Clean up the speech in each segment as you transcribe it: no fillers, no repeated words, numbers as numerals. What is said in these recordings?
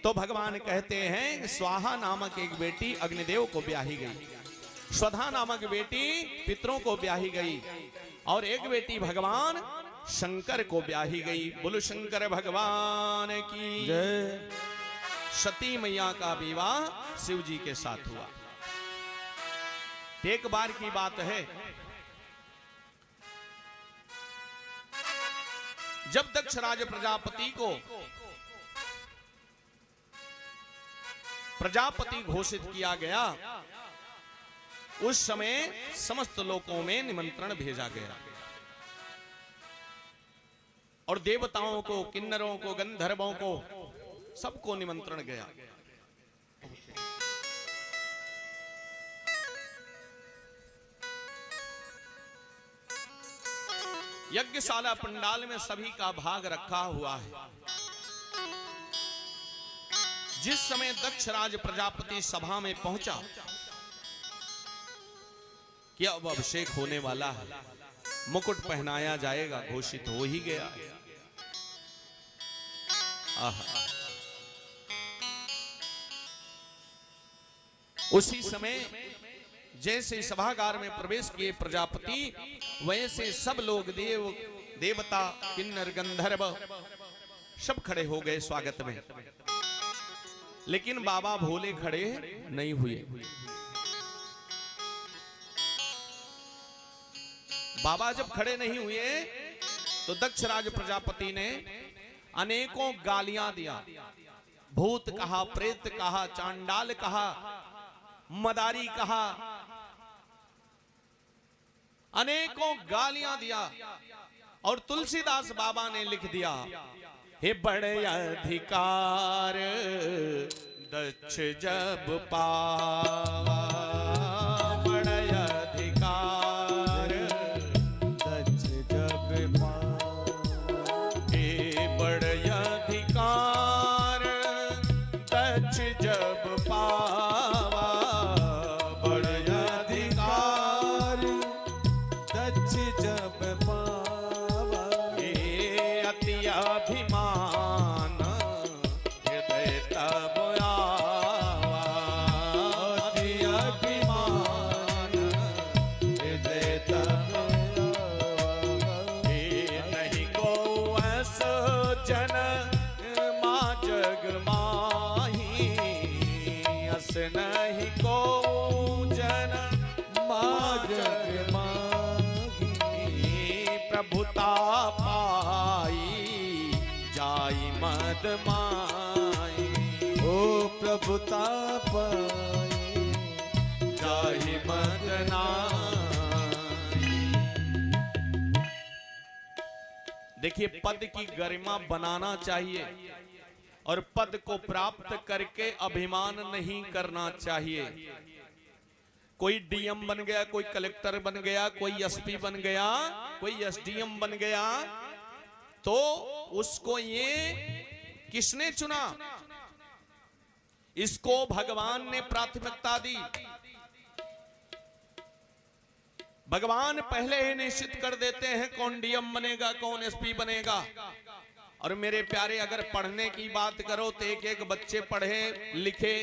तो भगवान कहते हैं स्वाहा नामक एक बेटी अग्निदेव को ब्याही गई, स्वधा नामक बेटी पितरों को ब्याही गई, और एक बेटी भगवान शंकर को ब्याही गई। बोलो शंकर भगवान की जय। सती मैया का विवाह शिव जी के साथ हुआ। एक बार की बात है, जब दक्षराज प्रजापति को प्रजापति घोषित किया गया, उस समय समस्त लोकों में निमंत्रण भेजा गया और देवताओं को, किन्नरों को, गंधर्वों को, सबको निमंत्रण गया। यज्ञशाला पंडाल में सभी का भाग रखा हुआ है। जिस समय दक्षराज प्रजापति सभा में पहुंचा कि अब अभिषेक होने वाला है, मुकुट पहनाया जाएगा, घोषित हो ही गया। उसी समय जैसे सभागार में प्रवेश किए प्रजापति, वैसे सब लोग, देव देवता, किन्नर, गंधर्व सब खड़े हो गए स्वागत में। लेकिन बाबा भोले खड़े नहीं हुए। बाबा जब खड़े नहीं हुए तो दक्षराज प्रजापति ने अनेकों गालियां दिया। भूत कहा, प्रेत कहा, चांडाल कहा, मदारी कहा, अनेकों गालियां दिया। और तुलसीदास बाबा ने लिख दिया, हे बड़े अधिकार दक्ष जब पावा, बड़े अधिकार दक्ष जब पावा, हे बड़े अधिकार दक्ष जब पावा, बड़े अधिकार दक्ष जब पावा, हे अति अभिमान हृदय तब आवा, अति अभिमान हृदय तब आवा, हे नहीं को ऐसो जन मां जग माही, अस नहीं को जन मां जग माही, प्रभुता पाई जाई मद माई, ओ प्रभुता पाई जाई मद नाई। देखिए, पद की गरिमा बनाना चाहिए और पद को प्राप्त करके अभिमान नहीं करना चाहिए। कोई डीएम बन गया, कोई कलेक्टर बन गया, कोई एसपी बन गया, कोई एसडीएम बन गया, तो उसको ये किसने चुना? इसको भगवान ने प्राथमिकता दी। भगवान पहले ही निश्चित कर देते हैं कौन डीएम बनेगा, कौन एसपी बनेगा। और मेरे प्यारे, अगर पढ़ने की बात करो तो एक एक बच्चे पढ़े लिखे,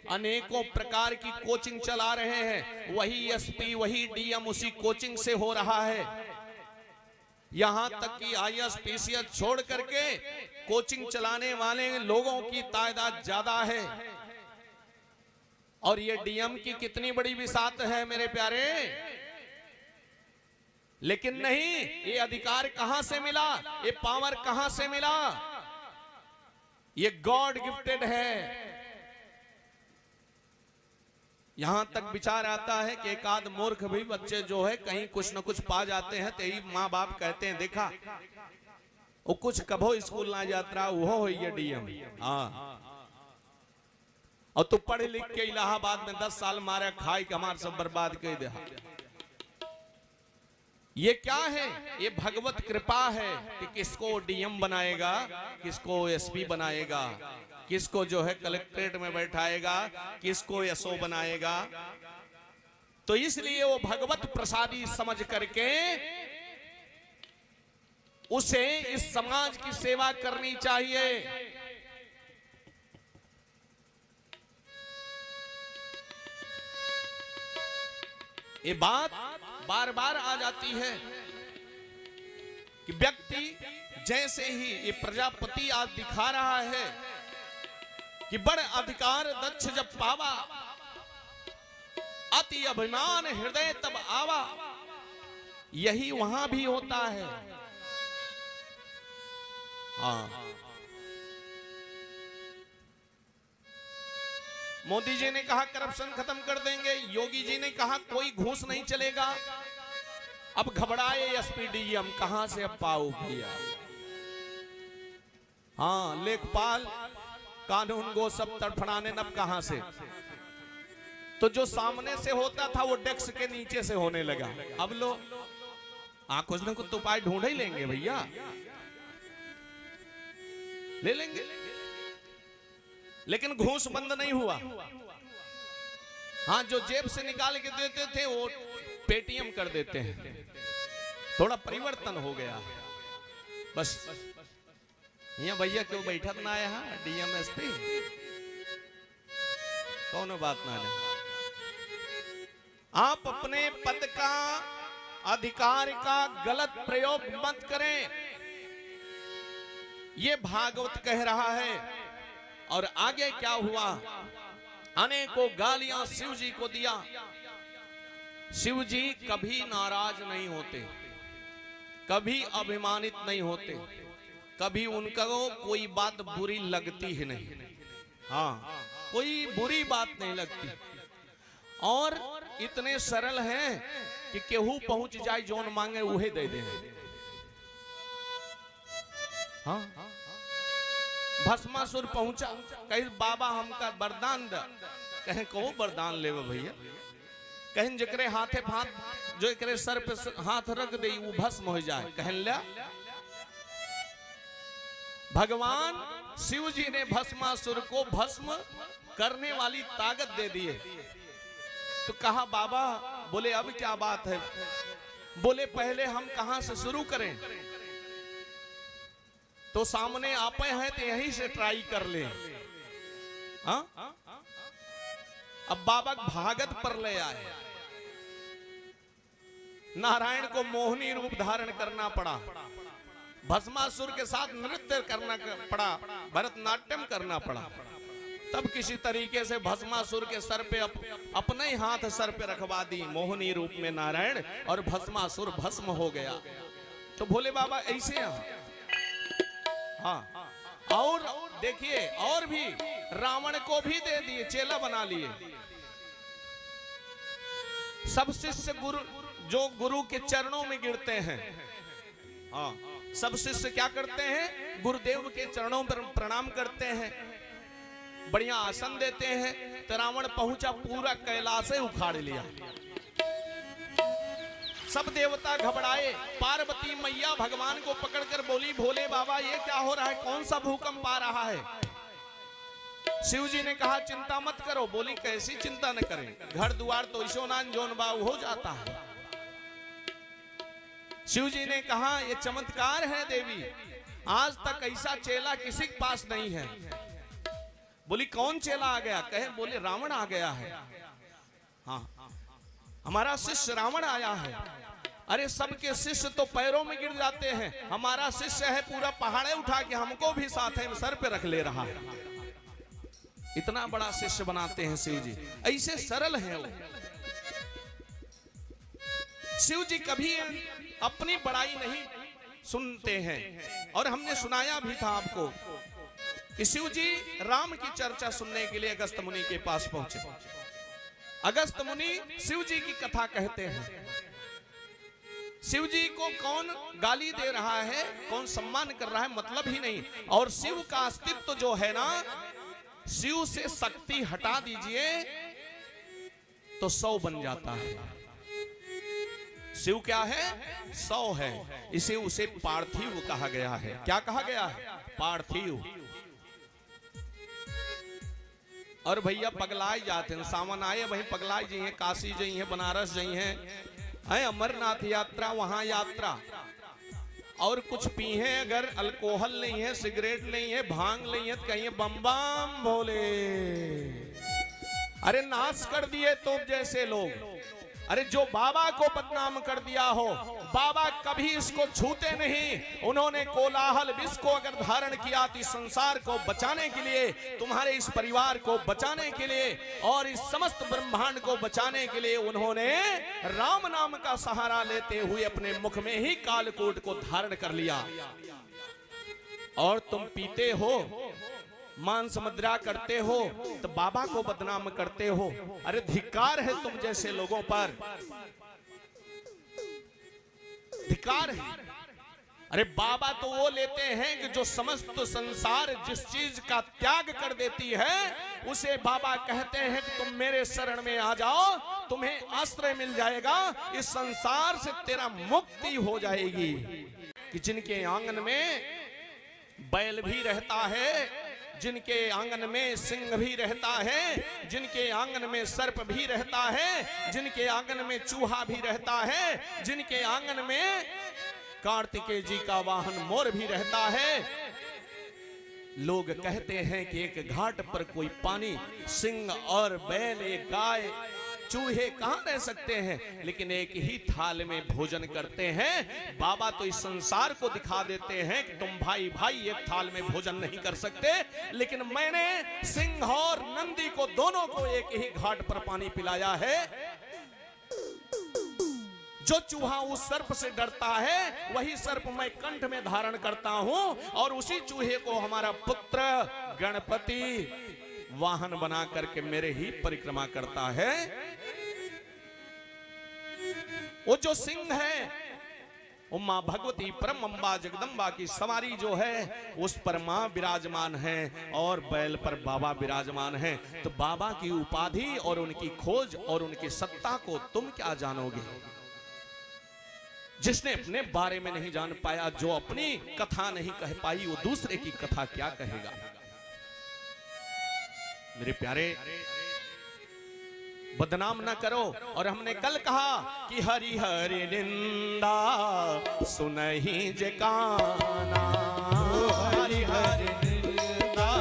अनेकों प्रकार की कोचिंग चला रहे हैं। वही एसपी, वही डीएम उसी कोचिंग से हो रहा है। यहां तक कि आईएएस पीसीएस छोड़ करके कोचिंग चलाने वाले लोगों की तादाद ज्यादा है। और ये डीएम की कितनी बड़ी विसात है मेरे प्यारे। लेकिन नहीं, ये अधिकार कहां से मिला, ये पावर कहां से मिला? ये गॉड गिफ्टेड है। यहां तक विचार आता है कि एक आध मूर्ख भी बच्चे जो है कहीं कुछ न कुछ पा जाते हैं, तो यही माँ बाप कहते हैं देखा वो कुछ कभो स्कूल ना जाता, वो हो ये डीएम। हाँ, और तू पढ़ लिख के इलाहाबाद में 10 साल मारा खाई के हमारे सब बर्बाद कर दे। ये क्या है? ये भगवत कृपा है कि किसको डीएम बनाएगा, किसको एसपी बनाएगा, किसको जो है कलेक्ट्रेट में बैठाएगा, किसको एसओ बनाएगा। तो इसलिए वो भगवत प्रसादी समझ करके उसे इस समाज की सेवा करनी चाहिए। ये बात बार बार आ जाती है कि व्यक्ति जैसे ही ये प्रजापति आज दिखा रहा है कि बड़ अधिकार दक्ष जब पावा, अति अभिमान हृदय तब आवा, यही वहां भी होता है। हाँ, मोदी जी ने कहा करप्शन खत्म कर देंगे, योगी जी ने कहा कोई घूस नहीं चलेगा। अब घबराए एसपीडीएम, कहां से अब पाओ भैया। हाँ, लेखपाल कानून को सब तड़फड़ाने अब कहां से। तो जो सामने से होता था वो डेस्क के नीचे से होने लगा। अब लो कुछ न कुछ तो उपाय ढूंढ ही लेंगे भैया, ले लेंगे। लेकिन घूस बंद नहीं हुआ। हाँ, जो जेब से निकाल के देते थे वो पेटीएम कर देते हैं। थोड़ा परिवर्तन हो गया बस। यहाँ भैया क्यों बैठक ना आया है डीएमएसपी, कौन बात ना ले। आप अपने पद का अधिकार का गलत प्रयोग मत करें, ये भागवत कह रहा है। और आगे क्या हुआ, अनेकों गालियां शिव जी को दिया। शिव जी कभी नाराज नहीं होते, कभी अभिमानित नहीं होते, कभी उनको कोई बात बुरी लगती ही नहीं। हाँ, कोई बुरी बात नहीं लगती। और इतने सरल हैं कि केहू पहुंच जाए जोन मांगे उहे दे दे। हाँ, भस्मासुर पहुंचा, कहीं बाबा हमका वरदान द। कहें कहो वरदान लेवे भैया। कहें जकरे हाथे हाथ, जो एकरे सर पे हाथ रख दे वो भस्म हो जाए। कहें ला, भगवान शिव जी ने भस्मासुर को भस्म करने वाली ताकत दे दी है। तो कहा बाबा, बोले अब क्या बात है। बोले पहले हम कहां से शुरू करें। तो सामने आपे हैं तो यहीं से ट्राई कर ले। हाँ, अब बाबा भागत पर ले आए। नारायण को मोहिनी रूप धारण करना पड़ा, भस्मासुर के साथ नृत्य करना पड़ा, भरतनाट्यम करना पड़ा। तब किसी तरीके से भस्मासुर के सर पे अपने ही हाथ सर पे रखवा दी मोहिनी रूप में नारायण, और भस्मासुर भस्म हो गया। तो भोले बाबा ऐसे हाँ, और देखिए और भी रावण को भी दे दिए, चेला बना लिए। सब शिष्य गुरु, जो गुरु के चरणों में गिरते हैं, हाँ, सब शिष्य क्या करते हैं, गुरुदेव के चरणों पर प्रणाम करते हैं, बढ़िया आसन देते हैं। तो रावण पहुंचा, पूरा कैलाश उखाड़ लिया। सब देवता घबराए। पार्वती मैया भगवान को पकड़कर बोली, भोले बाबा ये क्या हो रहा है, कौन सा भूकंप आ रहा है। शिव जी ने कहा चिंता मत करो। बोली कैसी चिंता न करें, घर द्वार तो ईशोनान जोन बाऊ हो जाता है। शिव जी ने कहा ये चमत्कार है देवी, आज तक ऐसा चेला किसी के पास नहीं है। बोली कौन चेला आ गया। कहे बोले रावण आ गया है। हाँ, हमारा शिष्य रावण आया है। अरे सबके शिष्य तो पैरों में गिर जाते हैं, हमारा शिष्य है पूरा पहाड़े उठा के हमको भी साथ है सर पे रख ले रहा है। इतना बड़ा शिष्य बनाते हैं शिव जी, ऐसे सरल हैं वो। शिव जी कभी अपनी बड़ाई नहीं सुनते हैं। और हमने सुनाया भी था आपको कि शिव जी राम की चर्चा सुनने के लिए अगस्त मुनि के पास पहुंचे। अगस्त मुनि शिव जी की कथा कहते हैं। शिव जी को कौन गाली दे रहा है, कौन सम्मान कर रहा है, मतलब ही नहीं। और शिव का अस्तित्व जो है ना, शिव से शक्ति हटा दीजिए तो 100 बन जाता है। शिव क्या है, 100 है। इसे उसे पार्थिव कहा गया है। क्या कहा गया है, पार्थिव। और भैया पगलाए जाते हैं, सावन आए वही पगलाए जी हैं, काशी जी हैं, बनारस जी हैं, अमरनाथ यात्रा, वहां यात्रा। और कुछ पीहे, अगर अल्कोहल नहीं है, सिगरेट नहीं है, भांग नहीं है, तो कहिए बम बम भोले। अरे नाश कर दिए तो जैसे लोग। अरे जो बाबा को बदनाम कर दिया हो, बाबा कभी इसको छूते नहीं। उन्होंने कोलाहल विष को अगर धारण किया तो संसार को बचाने के लिए, तुम्हारे इस परिवार को बचाने के लिए और इस समस्त ब्रह्मांड को बचाने के लिए उन्होंने राम नाम का सहारा लेते हुए अपने मुख में ही कालकूट को धारण कर लिया। और तुम पीते हो, मांस मदिरा करते हो, तो बाबा को बदनाम करते हो। अरे धिक्कार है तुम जैसे लोगों पर, धिक्कार है। अरे बाबा तो वो लेते हैं कि जो समस्त संसार जिस चीज का त्याग कर देती है उसे बाबा कहते हैं कि तुम मेरे शरण में आ जाओ, तुम्हें आश्रय मिल जाएगा, इस संसार से तेरा मुक्ति हो जाएगी। कि जिनके आंगन में बैल भी रहता है, जिनके आंगन में सिंह भी रहता है, जिनके आंगन में सर्प भी रहता है, जिनके आंगन में चूहा भी रहता है, जिनके आंगन में कार्तिकेय जी का वाहन मोर भी रहता है। लोग कहते हैं कि एक घाट पर कोई पानी, सिंह और बैल, एक गाय, चूहे कहां रह सकते हैं, लेकिन एक ही थाल में भोजन करते हैं। बाबा तो इस संसार को दिखा देते हैं कि तुम भाई भाई एक थाल में भोजन नहीं कर सकते, लेकिन मैंने सिंह और नंदी को दोनों को एक ही घाट पर पानी पिलाया है। जो चूहा उस सर्प से डरता है वही सर्प मैं कंठ में धारण करता हूं, और उसी चूहे को हमारा पुत्र गणपति वाहन बना करके मेरे ही परिक्रमा करता है। वो जो सिंह है वो मां भगवती परम अम्बा जगदम्बा की सवारी जो है उस पर मां विराजमान है और बैल पर बाबा विराजमान है। तो बाबा की उपाधि और उनकी खोज और उनकी सत्ता को तुम क्या जानोगे? जिसने अपने बारे में नहीं जान पाया, जो अपनी कथा नहीं कह पाई, वो दूसरे की कथा क्या कहेगा? मेरे प्यारे, बदनाम ना करो। और हमने कल कहा कि हरि हरि निंदा सुनहि जे काना, हरि हरि निंदा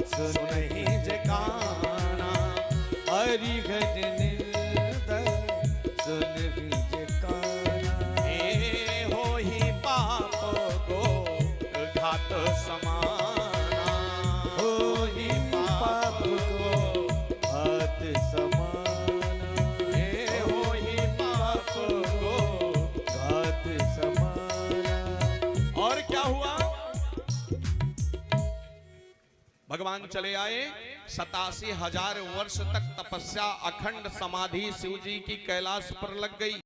सुनहि जे काना, हरि हरि निंदा सुनहि जे काना, हे होहि पाप को घात समाना, होहि पाप को घात समाना, हे होहि पाप को घात समाना। और क्या हुआ? भगवान चले आए, 87,000 वर्ष तक तपस्या, अखंड समाधि शिव जी की कैलाश पर लग गई।